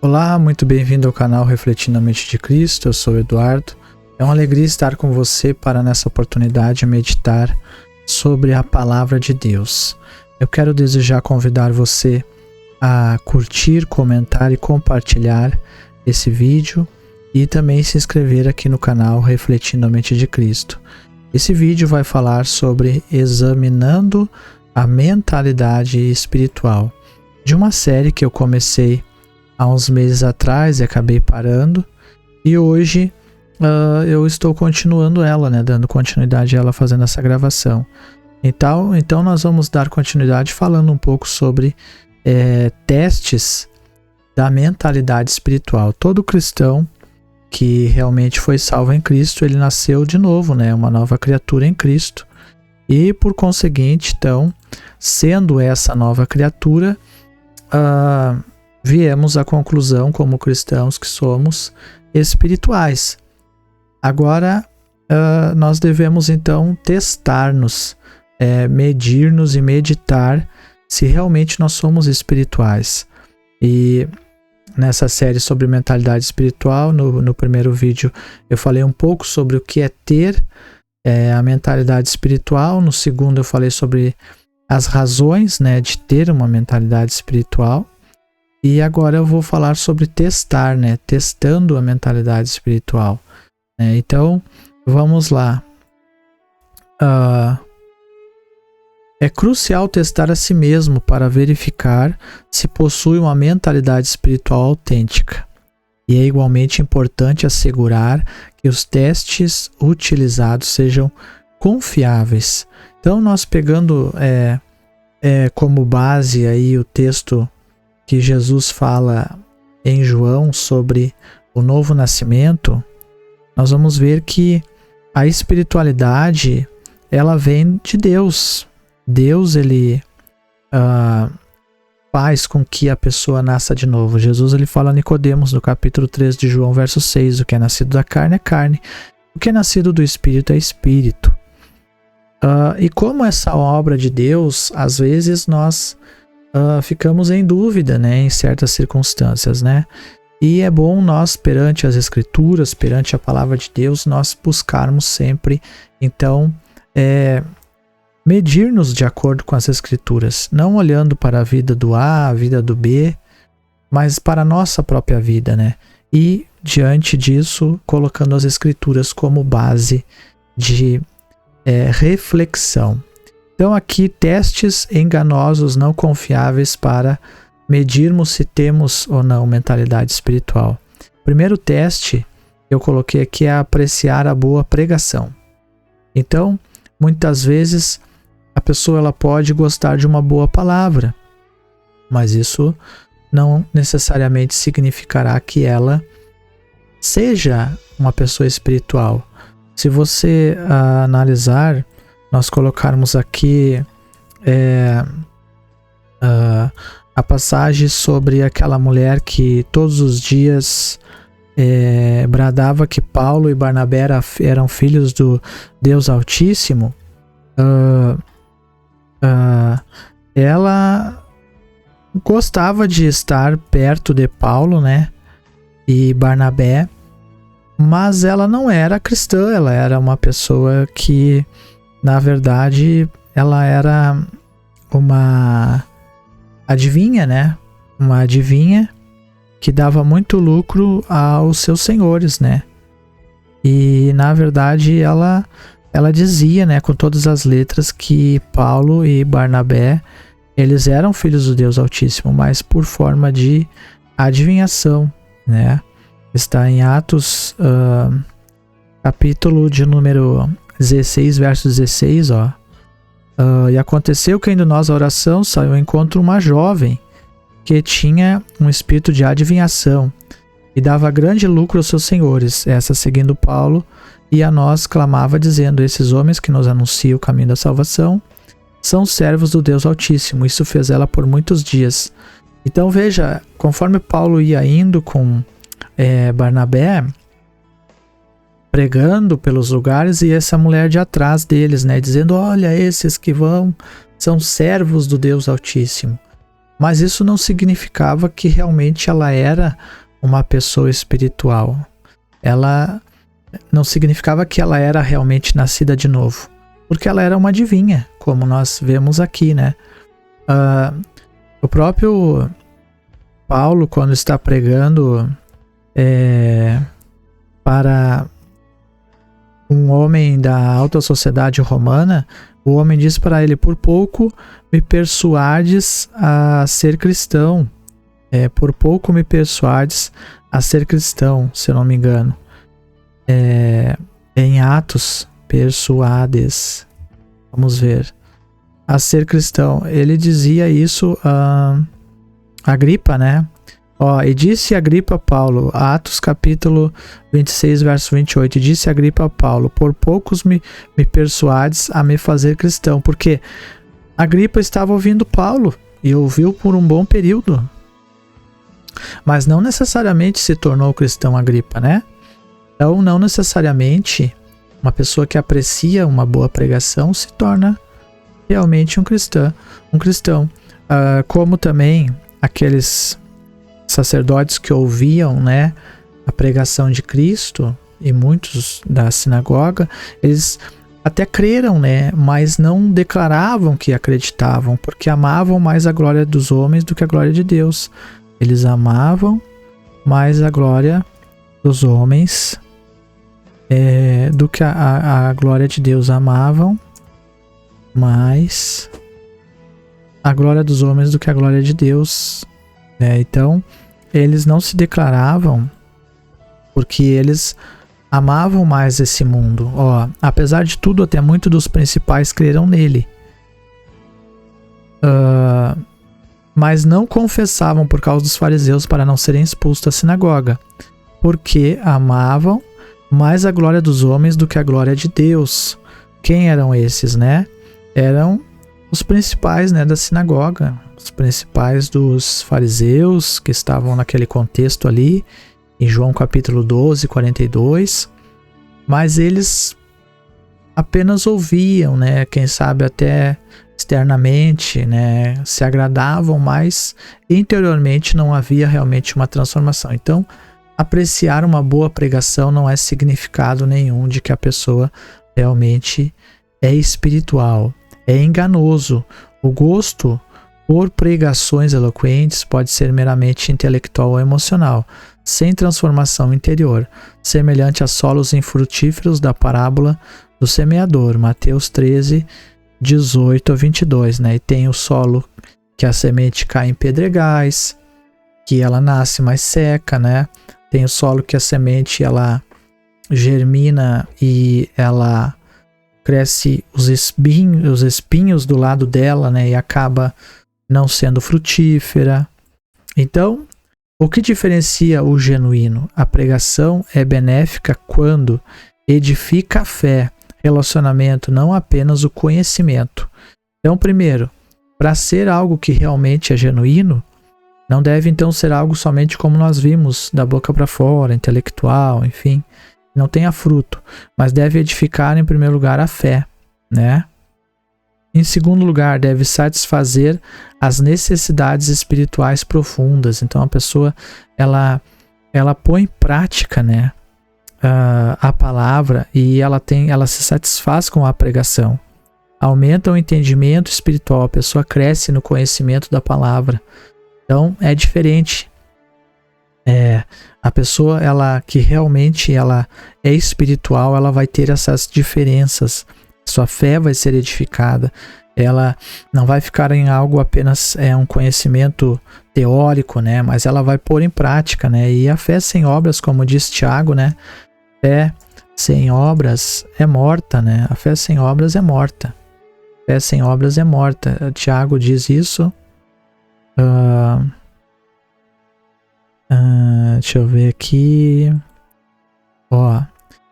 Olá, muito bem-vindo ao canal Refletindo a Mente de Cristo. Eu sou o Eduardo. É uma alegria estar com você para nessa oportunidade meditar sobre a Palavra de Deus. Eu quero desejar convidar você a curtir, comentar e compartilhar esse vídeo e também se inscrever aqui no canal Refletindo a Mente de Cristo. Esse vídeo vai falar sobre examinando a mentalidade espiritual, de uma série que eu comecei há uns meses atrás e acabei parando, e hoje eu estou continuando ela, dando continuidade a ela, fazendo essa gravação. Então nós vamos dar continuidade falando um pouco sobre testes da mentalidade espiritual. Todo cristão que realmente foi salvo em Cristo, ele nasceu de novo, uma nova criatura em Cristo, e por conseguinte, então, sendo essa nova criatura, viemos à conclusão, como cristãos que somos, espirituais. Agora, nós devemos então testar-nos, medir-nos e meditar se realmente nós somos espirituais. E nessa série sobre mentalidade espiritual, no primeiro vídeo eu falei um pouco sobre o que é ter a mentalidade espiritual. No segundo eu falei sobre as razões, de ter uma mentalidade espiritual. E agora eu vou falar sobre testar, testando a mentalidade espiritual. Então, vamos lá. É crucial testar a si mesmo para verificar se possui uma mentalidade espiritual autêntica. E é igualmente importante assegurar que os testes utilizados sejam confiáveis. Então, nós pegando como base aí o texto que Jesus fala em João sobre o novo nascimento, nós vamos ver que a espiritualidade, ela vem de Deus. Deus, ele faz com que a pessoa nasça de novo. Jesus, ele fala a Nicodemos no capítulo 3 de João, verso 6, o que é nascido da carne é carne, o que é nascido do Espírito é Espírito. E como essa obra de Deus, às vezes nós ficamos em dúvida, em certas circunstâncias, E é bom nós, perante as Escrituras, perante a Palavra de Deus, nós buscarmos sempre, então, medir-nos de acordo com as Escrituras, não olhando para a vida do A, a vida do B, mas para a nossa própria vida, E, diante disso, colocando as Escrituras como base de reflexão. Então aqui, testes enganosos não confiáveis para medirmos se temos ou não mentalidade espiritual. O primeiro teste que eu coloquei aqui é apreciar a boa pregação. Então, muitas vezes a pessoa ela pode gostar de uma boa palavra, mas isso não necessariamente significará que ela seja uma pessoa espiritual. Se você analisar, nós colocarmos aqui a passagem sobre aquela mulher que todos os dias bradava que Paulo e Barnabé eram filhos do Deus Altíssimo. Ela gostava de estar perto de Paulo, e Barnabé, mas ela não era cristã, ela era uma pessoa que, na verdade, ela era uma adivinha, Uma adivinha que dava muito lucro aos seus senhores, E, na verdade, ela dizia, com todas as letras, que Paulo e Barnabé, eles eram filhos do Deus Altíssimo, mas por forma de adivinhação, Está em Atos, capítulo de número 16, verso 16, e aconteceu que indo nós à oração, saiu ao encontro uma jovem que tinha um espírito de adivinhação e dava grande lucro aos seus senhores. Essa, seguindo Paulo e a nós, clamava dizendo: esses homens que nos anunciam o caminho da salvação são servos do Deus Altíssimo. Isso fez ela por muitos dias. Então veja, conforme Paulo ia indo com Barnabé, pregando pelos lugares, e essa mulher de atrás deles, dizendo: olha, esses que vão são servos do Deus Altíssimo. mas isso não significava que realmente ela era uma pessoa espiritual. Ela não significava que ela era realmente nascida de novo, porque ela era uma adivinha, como nós vemos aqui, né? O próprio Paulo, quando está pregando para um homem da alta sociedade romana, o homem diz para ele: por pouco me persuades a ser cristão. Por pouco me persuades a ser cristão, se eu não me engano. Em Atos, persuades. Vamos ver. A ser cristão. Ele dizia isso a Agripa, né? E disse Agripa a Paulo, Atos capítulo 26, verso 28, disse Agripa a Paulo: por poucos me persuades a me fazer cristão. Porque Agripa estava ouvindo Paulo e ouviu por um bom período, mas não necessariamente se tornou cristão Agripa, né? Então, não necessariamente uma pessoa que aprecia uma boa pregação se torna realmente um cristão. Como também aqueles sacerdotes que ouviam, né, a pregação de Cristo, e muitos da sinagoga, eles até creram, né, mas não declaravam que acreditavam, porque amavam mais a glória dos homens do que a glória de Deus. Eles amavam mais a glória dos homens do que a glória de Deus. Amavam mais a glória dos homens do que a glória de Deus. Então, eles não se declaravam porque eles amavam mais esse mundo. Apesar de tudo, até muitos dos principais creram nele. Mas não confessavam por causa dos fariseus para não serem expulsos da sinagoga, porque amavam mais a glória dos homens do que a glória de Deus. Quem eram esses, né? Eram os principais, né, da sinagoga, os principais dos fariseus que estavam naquele contexto ali, em João capítulo 12, 42, mas eles apenas ouviam, né, quem sabe até externamente, né, se agradavam, mas interiormente não havia realmente uma transformação. Então, apreciar uma boa pregação não é significado nenhum de que a pessoa realmente é espiritual. É enganoso. O gosto por pregações eloquentes pode ser meramente intelectual ou emocional, sem transformação interior, semelhante a solos infrutíferos da parábola do semeador, Mateus 13, 18 a 22, né? E tem o solo que a semente cai em pedregais, que ela nasce mais seca, né? Tem o solo que a semente ela germina e ela cresce os espinhos do lado dela, né, e acaba não sendo frutífera. Então, o que diferencia o genuíno? A pregação é benéfica quando edifica a fé, relacionamento, não apenas o conhecimento. Então, primeiro, para ser algo que realmente é genuíno, não deve então ser algo somente como nós vimos, da boca para fora, intelectual, enfim, não tenha fruto, mas deve edificar em primeiro lugar a fé, né? Em segundo lugar, deve satisfazer as necessidades espirituais profundas. Então a pessoa ela põe em prática, né, a palavra e ela se satisfaz com a pregação. Aumenta o entendimento espiritual, a pessoa cresce no conhecimento da palavra. Então é diferente. A pessoa que realmente ela é espiritual, ela vai ter essas diferenças. Sua fé vai ser edificada. Ela não vai ficar em algo apenas um conhecimento teórico, né? Mas ela vai pôr em prática, né? E a fé sem obras, como diz Tiago, né? Fé sem obras é morta, né? A fé sem obras é morta. Fé sem obras é morta. Tiago diz isso. Deixa eu ver aqui.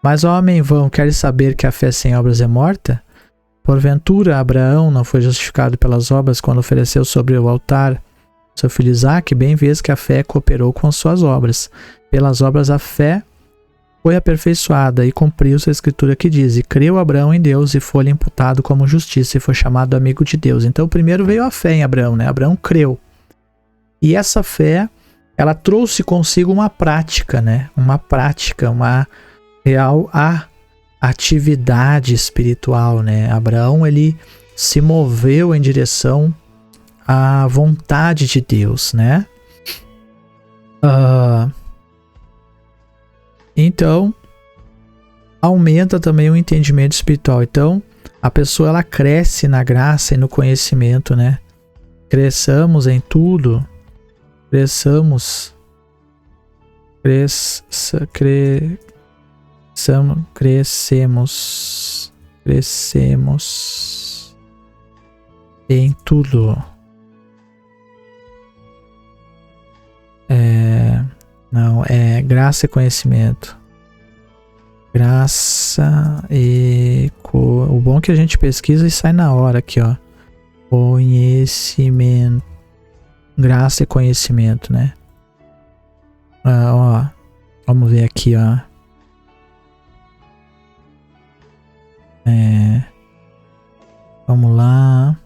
Mas homem vão, queres saber que a fé sem obras é morta? Porventura Abraão não foi justificado pelas obras quando ofereceu sobre o altar seu filho Isaque? Bem vês que a fé cooperou com as suas obras. Pelas obras a fé foi aperfeiçoada e cumpriu-se a escritura que diz: e creu Abraão em Deus e foi-lhe imputado como justiça e foi chamado amigo de Deus. Então primeiro veio a fé em Abraão, né? Abraão creu. E essa fé, ela trouxe consigo uma prática, né? Uma prática, uma real atividade espiritual, né? Abraão, ele se moveu em direção à vontade de Deus, né? Então, aumenta também o entendimento espiritual. Então, a pessoa, ela cresce na graça e no conhecimento, né? Cresçamos em tudo. Crescemos em tudo. Não, é graça e conhecimento. Graça e... O bom é que a gente pesquisa e sai na hora aqui, ó. Conhecimento. Graça e conhecimento, né? Ó. Vamos ver aqui, ó. Vamos lá.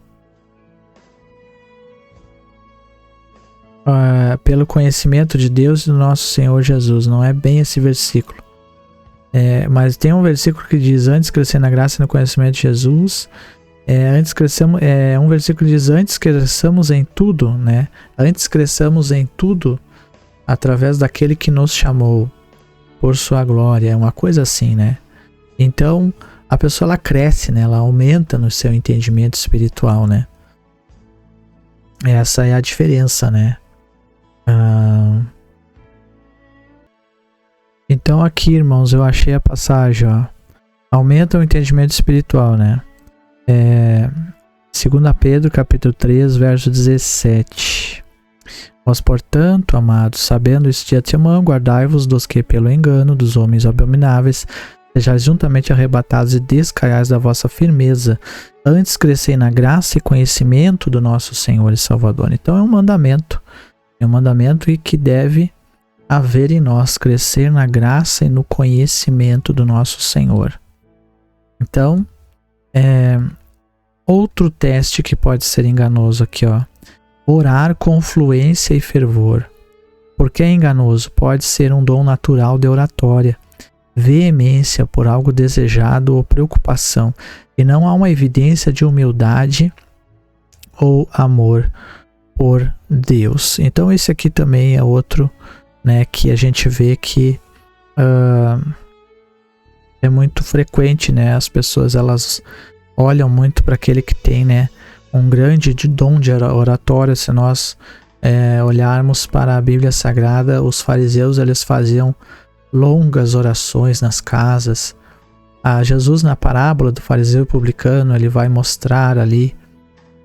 Pelo conhecimento de Deus e do nosso Senhor Jesus. Não é bem esse versículo. Mas tem um versículo que diz: antes crescer na graça e no conhecimento de Jesus. Um versículo que diz: antes cresçamos em tudo, né? Antes cresçamos em tudo através daquele que nos chamou por sua glória. É uma coisa assim, né? Então, a pessoa, ela cresce, né? Ela aumenta no seu entendimento espiritual, né? Essa é a diferença, né? Então aqui, irmãos, eu achei a passagem, ó. Aumenta o entendimento espiritual, né? 2 Pedro, capítulo 3, verso 17. Vós, portanto, amados, sabendo isso de antemão, guardai-vos dos que, pelo engano dos homens abomináveis, sejais juntamente arrebatados e descaiais da vossa firmeza. Antes crescei na graça e conhecimento do nosso Senhor e Salvador. Então é um mandamento. É um mandamento e que deve haver em nós, crescer na graça e no conhecimento do nosso Senhor. Então, outro teste que pode ser enganoso aqui, ó. Orar com fluência e fervor. Por que é enganoso? Pode ser um dom natural de oratória, veemência por algo desejado ou preocupação, e não há uma evidência de humildade ou amor por Deus. Então esse aqui também é outro, né, que a gente vê que é muito frequente, né? As pessoas, elas olham muito para aquele que tem, né, um grande dom de oratória. Se nós olharmos para a Bíblia Sagrada, os fariseus, eles faziam longas orações nas casas. Jesus, na parábola do fariseu e publicano, ele vai mostrar ali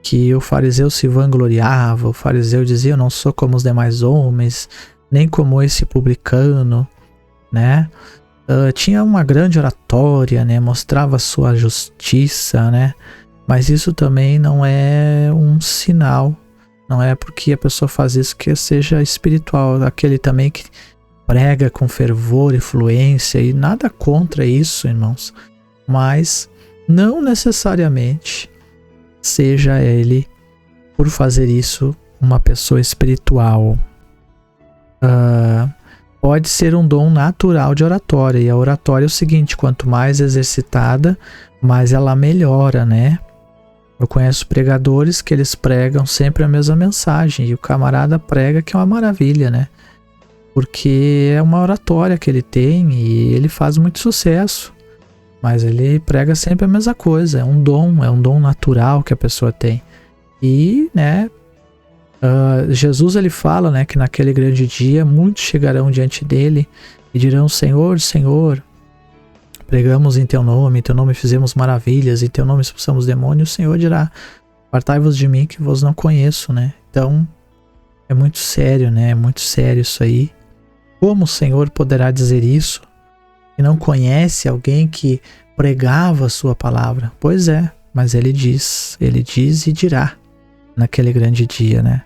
que o fariseu se vangloriava. O fariseu dizia: eu não sou como os demais homens, nem como esse publicano, né? Tinha uma grande oratória, né? Mostrava sua justiça, né? Mas isso também não é um sinal. Não é porque a pessoa faz isso que seja espiritual. Aquele também que prega com fervor e fluência, e nada contra isso, irmãos. Mas não necessariamente seja ele, por fazer isso, uma pessoa espiritual. Pode ser um dom natural de oratória. E a oratória é o seguinte: quanto mais exercitada, mais ela melhora, né? Eu conheço pregadores que eles pregam sempre a mesma mensagem, e o camarada prega que é uma maravilha, né? Porque é uma oratória que ele tem e ele faz muito sucesso. Mas ele prega sempre a mesma coisa. É um dom natural que a pessoa tem. E, né, Jesus, ele fala, né, que naquele grande dia muitos chegarão diante dele e dirão: Senhor, Senhor, pregamos em teu nome fizemos maravilhas, em teu nome expulsamos demônios. O Senhor dirá: apartai-vos de mim, que vos não conheço, né? Então é muito sério, né? É muito sério isso aí. Como o Senhor poderá dizer isso e não conhece alguém que pregava a sua palavra? Pois é, mas ele diz e dirá naquele grande dia, né?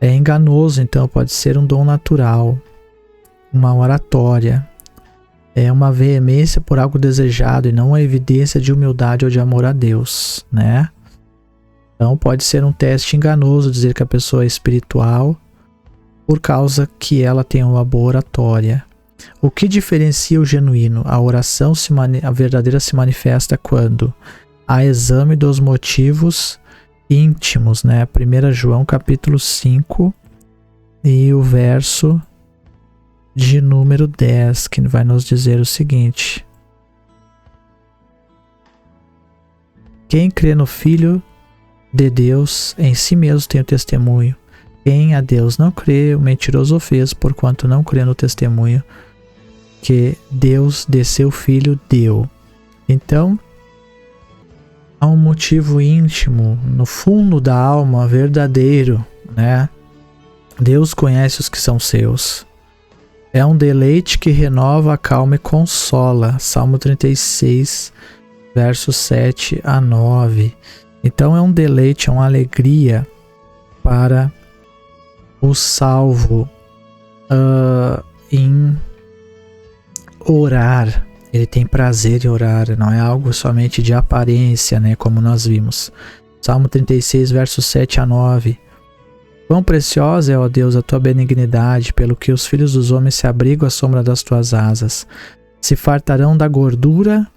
É enganoso, então pode ser um dom natural, uma oratória, é uma veemência por algo desejado e não uma evidência de humildade ou de amor a Deus, né? Então pode ser um teste enganoso dizer que a pessoa é espiritual por causa que ela tem uma boa oratória. O que diferencia o genuíno? A verdadeira se manifesta quando há exame dos motivos íntimos, né? 1 João capítulo 5 e o verso de número 10, que vai nos dizer o seguinte: quem crê no Filho de Deus, em si mesmo tem o testemunho. Quem a Deus não crê, o mentiroso o fez, porquanto não crê no testemunho que Deus de seu Filho deu. Então, há um motivo íntimo, no fundo da alma, verdadeiro, né? Deus conhece os que são seus. É um deleite que renova, acalma e consola. Salmo 36, versos 7 a 9. Então é um deleite, é uma alegria para o salvo em orar. Ele tem prazer em orar, não é algo somente de aparência, né, como nós vimos. Salmo 36, versos 7 a 9. Quão preciosa é, ó Deus, a tua benignidade, pelo que os filhos dos homens se abrigam à sombra das tuas asas. Se fartarão da gordura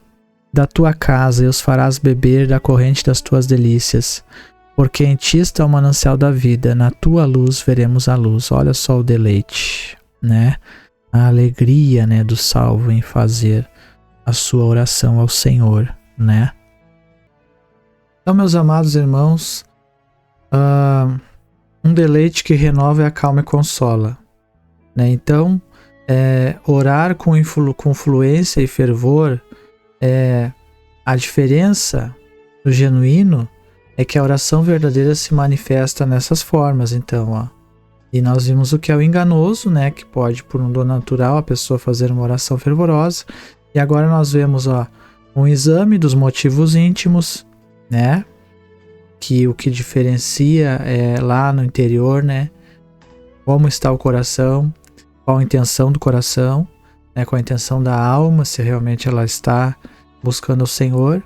da tua casa e os farás beber da corrente das tuas delícias. Porque em ti está o manancial da vida, na tua luz veremos a luz. Olha só o deleite, né? A alegria, né, do salvo em fazer a sua oração ao Senhor, né? Então, meus amados irmãos, um deleite que renova, acalma e consola, né? Então, orar com fluência e fervor, a diferença do genuíno é que a oração verdadeira se manifesta nessas formas. Então, ó, e nós vimos o que é o enganoso, né? Que pode, por um dom natural, a pessoa fazer uma oração fervorosa. E agora nós vemos, ó, um exame dos motivos íntimos, né? Que o que diferencia é lá no interior, né? Como está o coração, qual a intenção do coração, né? Qual a intenção da alma, se realmente ela está buscando o Senhor.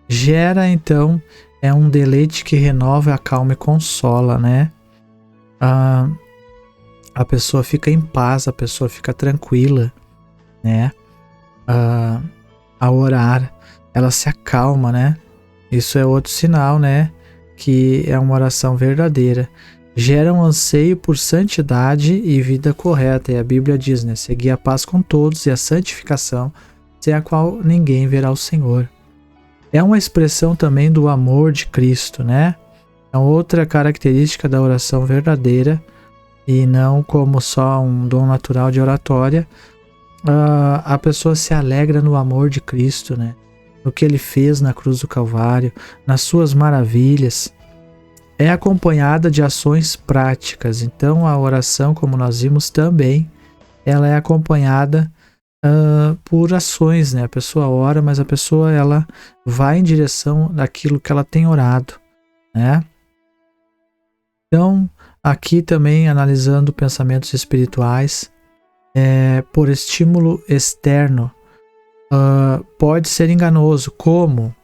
Gera, então, um deleite que renova, acalma e consola, né? A pessoa fica em paz, a pessoa fica tranquila, né? Ao orar, ela se acalma, né? Isso é outro sinal, né? Que é uma oração verdadeira. Gera um anseio por santidade e vida correta. E a Bíblia diz, né? Seguir a paz com todos e a santificação, sem a qual ninguém verá o Senhor. É uma expressão também do amor de Cristo, né? É outra característica da oração verdadeira e não como só um dom natural de oratória. A pessoa se alegra no amor de Cristo, né? No que ele fez na cruz do Calvário, nas suas maravilhas. É acompanhada de ações práticas. Então a oração, como nós vimos também, ela é acompanhada por ações, né? A pessoa ora, mas a pessoa ela vai em direção daquilo que ela tem orado, né? Então, aqui também analisando pensamentos espirituais, por estímulo externo, pode ser enganoso, como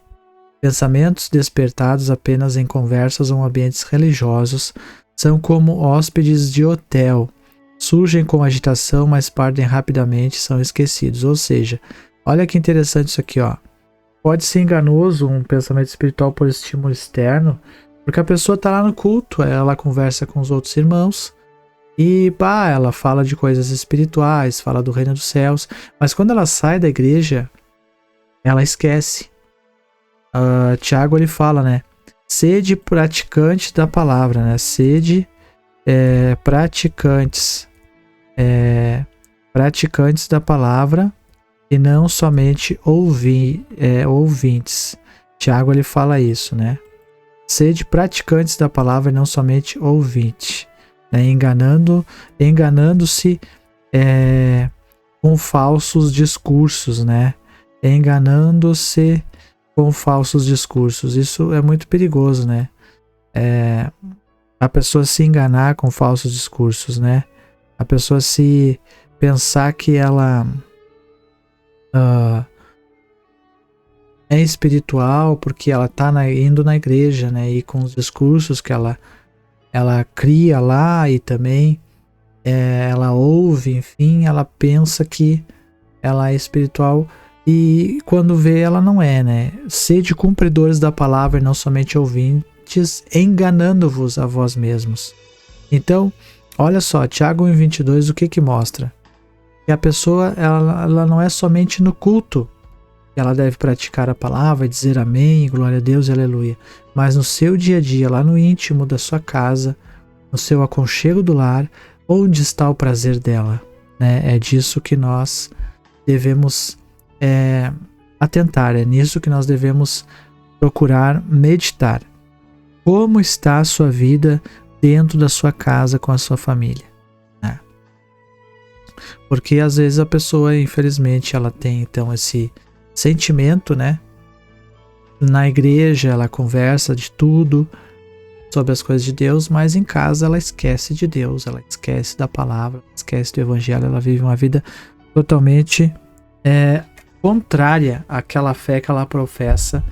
pensamentos despertados apenas em conversas ou ambientes religiosos são como hóspedes de hotel. Surgem com agitação, mas partem rapidamente e são esquecidos. Ou seja, olha que interessante isso aqui, ó. Pode ser enganoso um pensamento espiritual por estímulo externo, porque a pessoa está lá no culto, ela conversa com os outros irmãos e ela fala de coisas espirituais, fala do reino dos céus, mas quando ela sai da igreja, ela esquece. Tiago ele fala, né? Sede praticante da palavra, né? Sede praticantes da palavra e não somente ouvintes. Tiago ele fala isso, né? Sede praticantes da palavra e não somente ouvinte, né? Enganando-se com falsos discursos, né? Enganando-se com falsos discursos. Isso é muito perigoso, né? A pessoa se enganar com falsos discursos, né? A pessoa se pensar que ela é espiritual porque ela está indo na igreja, né? E com os discursos que ela cria lá e também ela ouve, enfim, ela pensa que ela é espiritual e quando vê ela não é, né? Sede cumpridores da palavra e não somente ouvintes, enganando-vos a vós mesmos. Então, olha só, Tiago 1,22, o que mostra? Que a pessoa, ela não é somente no culto que ela deve praticar a palavra e dizer amém, glória a Deus e aleluia, mas no seu dia a dia, lá no íntimo da sua casa, no seu aconchego do lar, onde está o prazer dela, né? É disso que nós devemos atentar, é nisso que nós devemos procurar meditar. Como está a sua vida dentro da sua casa com a sua família, né? Porque às vezes a pessoa, infelizmente, ela tem então esse sentimento, né? Na igreja ela conversa de tudo sobre as coisas de Deus, mas em casa ela esquece de Deus, ela esquece da palavra, esquece do evangelho, ela vive uma vida totalmente contrária àquela fé que ela professa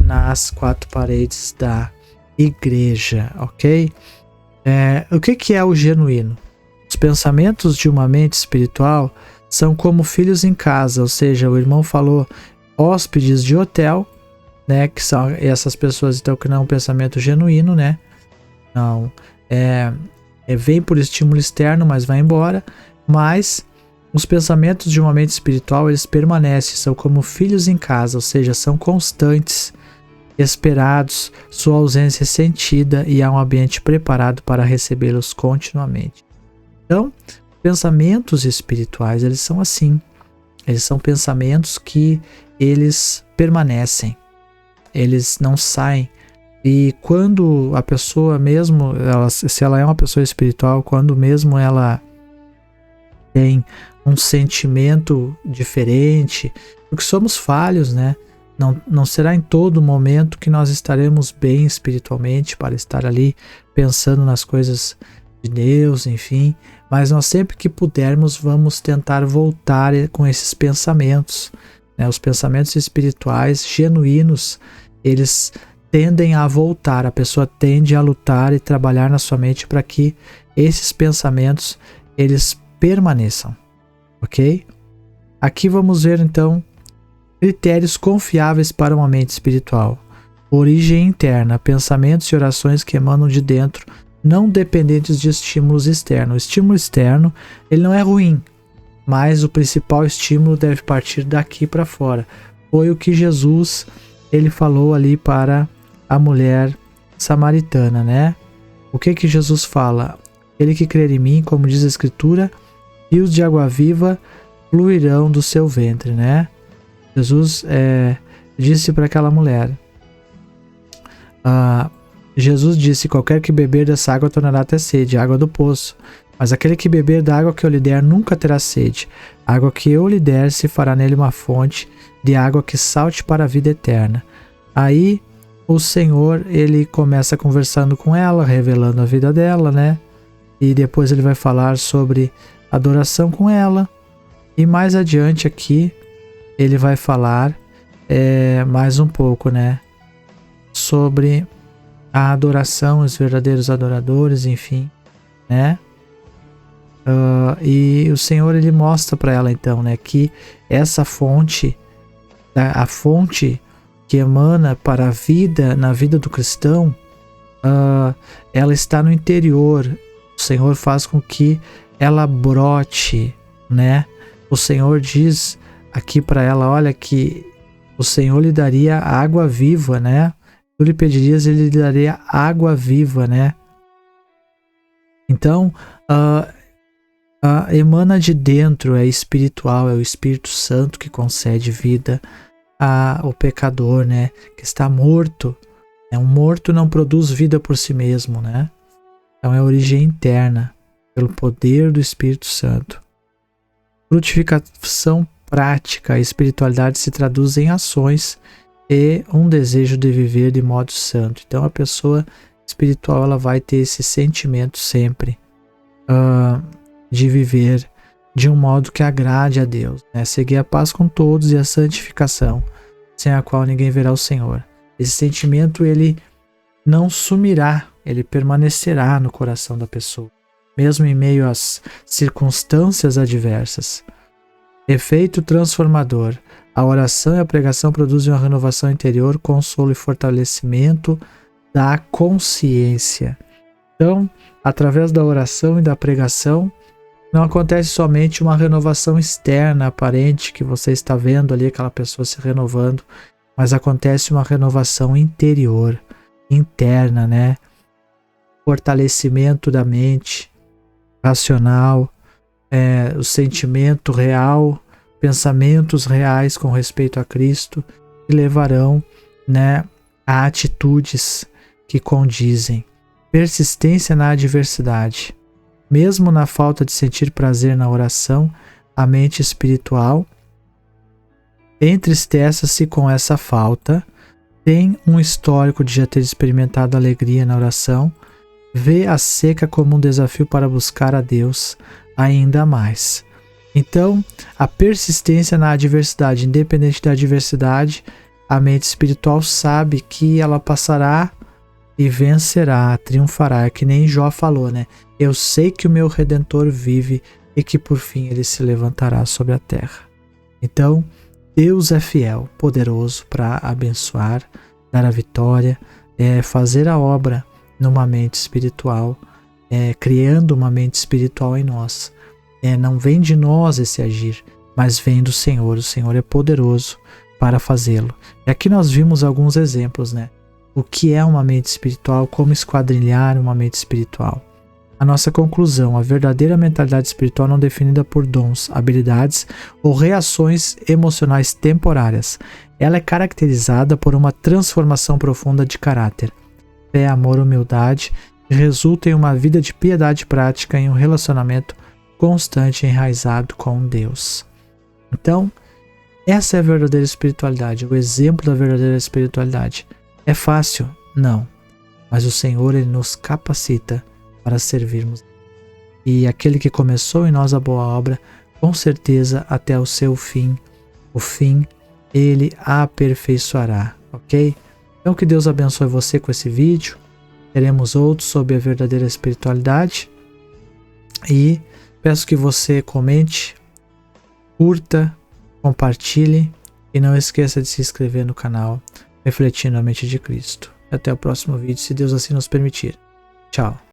nas quatro paredes da igreja, ok? O que é o genuíno? Os pensamentos de uma mente espiritual são como filhos em casa, ou seja, o irmão falou hóspedes de hotel, né? Que são essas pessoas então que não é um pensamento genuíno, né? Não, vem por estímulo externo, mas vai embora. Mas os pensamentos de uma mente espiritual, eles permanecem, são como filhos em casa, ou seja, são constantes, esperados, sua ausência é sentida e há um ambiente preparado para recebê-los continuamente. Então, pensamentos espirituais, eles são assim. Eles são pensamentos que eles permanecem, eles não saem. E quando a pessoa mesmo, se ela é uma pessoa espiritual, quando mesmo ela tem um sentimento diferente, porque somos falhos, né? Não será em todo momento que nós estaremos bem espiritualmente para estar ali pensando nas coisas de Deus, enfim. Mas nós sempre que pudermos vamos tentar voltar com esses pensamentos, né? Os pensamentos espirituais genuínos, eles tendem a voltar, a pessoa tende a lutar e trabalhar na sua mente para que esses pensamentos eles permaneçam, ok? Aqui vamos ver então critérios confiáveis para uma mente espiritual. Origem interna, pensamentos e orações que emanam de dentro, não dependentes de estímulos externos. O estímulo externo, ele não é ruim, mas o principal estímulo deve partir daqui para fora. Foi o que Jesus ele falou ali para a mulher samaritana, né? O que Jesus fala? Aquele que crer em mim, como diz a Escritura, rios de água viva fluirão do seu ventre, né? Jesus disse para aquela mulher, Jesus disse, qualquer que beber dessa água tornará a ter sede, água do poço. Mas aquele que beber da água que eu lhe der nunca terá sede. A água que eu lhe der se fará nele uma fonte de água que salte para a vida eterna. Aí o Senhor, ele começa conversando com ela, revelando a vida dela, né? E depois ele vai falar sobre adoração com ela. E mais adiante aqui, ele vai falar mais um pouco, né? Sobre a adoração, os verdadeiros adoradores, enfim, né? E o Senhor, ele mostra para ela então, né? Que essa fonte, a fonte que emana para a vida, na vida do cristão, ela está no interior. O Senhor faz com que ela brote, né? O Senhor diz aqui para ela, olha, que o Senhor lhe daria água viva, né? Tu lhe pedirias, ele lhe daria água viva, né? Então, emana de dentro, é espiritual, é o Espírito Santo que concede vida ao pecador, né? Que está morto. Um morto não produz vida por si mesmo, né? Então é origem interna, pelo poder do Espírito Santo. Frutificação prática, a espiritualidade se traduz em ações e um desejo de viver de modo santo. Então a pessoa espiritual, ela vai ter esse sentimento sempre de viver de um modo que agrade a Deus, né? Seguir a paz com todos e a santificação. sem a qual ninguém verá o Senhor. Esse sentimento, ele não sumirá, ele permanecerá no coração da pessoa, mesmo em meio às circunstâncias adversas. Efeito transformador. A oração e a pregação produzem uma renovação interior, consolo e fortalecimento da consciência. Então, através da oração e da pregação, não acontece somente uma renovação externa, aparente, que você está vendo ali aquela pessoa se renovando, mas acontece uma renovação interior, interna, né? Fortalecimento da mente racional, o sentimento real, pensamentos reais com respeito a Cristo, que levarão, né, a atitudes que condizem. Persistência na adversidade. Mesmo na falta de sentir prazer na oração, a mente espiritual entristece-se com essa falta, tem um histórico de já ter experimentado alegria na oração, vê a seca como um desafio para buscar a Deus ainda mais. Então, a persistência na adversidade, independente da adversidade, a mente espiritual sabe que ela passará e vencerá, triunfará. É que nem Jó falou, né? Eu sei que o meu Redentor vive e que por fim ele se levantará sobre a terra. Então, Deus é fiel, poderoso para abençoar, dar a vitória, fazer a obra numa mente espiritual, criando uma mente espiritual em nós. Não vem de nós esse agir, mas vem do Senhor. O Senhor é poderoso para fazê-lo. E aqui nós vimos alguns exemplos, né? O que é uma mente espiritual, como esquadrilhar uma mente espiritual. A nossa conclusão: a verdadeira mentalidade espiritual não definida por dons, habilidades ou reações emocionais temporárias. Ela é caracterizada por uma transformação profunda de caráter. Fé, amor, humildade, que resulta em uma vida de piedade prática, em um relacionamento constante e enraizado com Deus. Então, essa é a verdadeira espiritualidade, o exemplo da verdadeira espiritualidade. É fácil? Não. Mas o Senhor, ele nos capacita para servirmos. E aquele que começou em nós a boa obra, com certeza até o seu fim, o fim, ele a aperfeiçoará, ok? Então que Deus abençoe você com esse vídeo. Teremos outros sobre a verdadeira espiritualidade. E peço que você comente, curta, compartilhe e não esqueça de se inscrever no canal Refletindo a Mente de Cristo. Até o próximo vídeo, se Deus assim nos permitir. Tchau.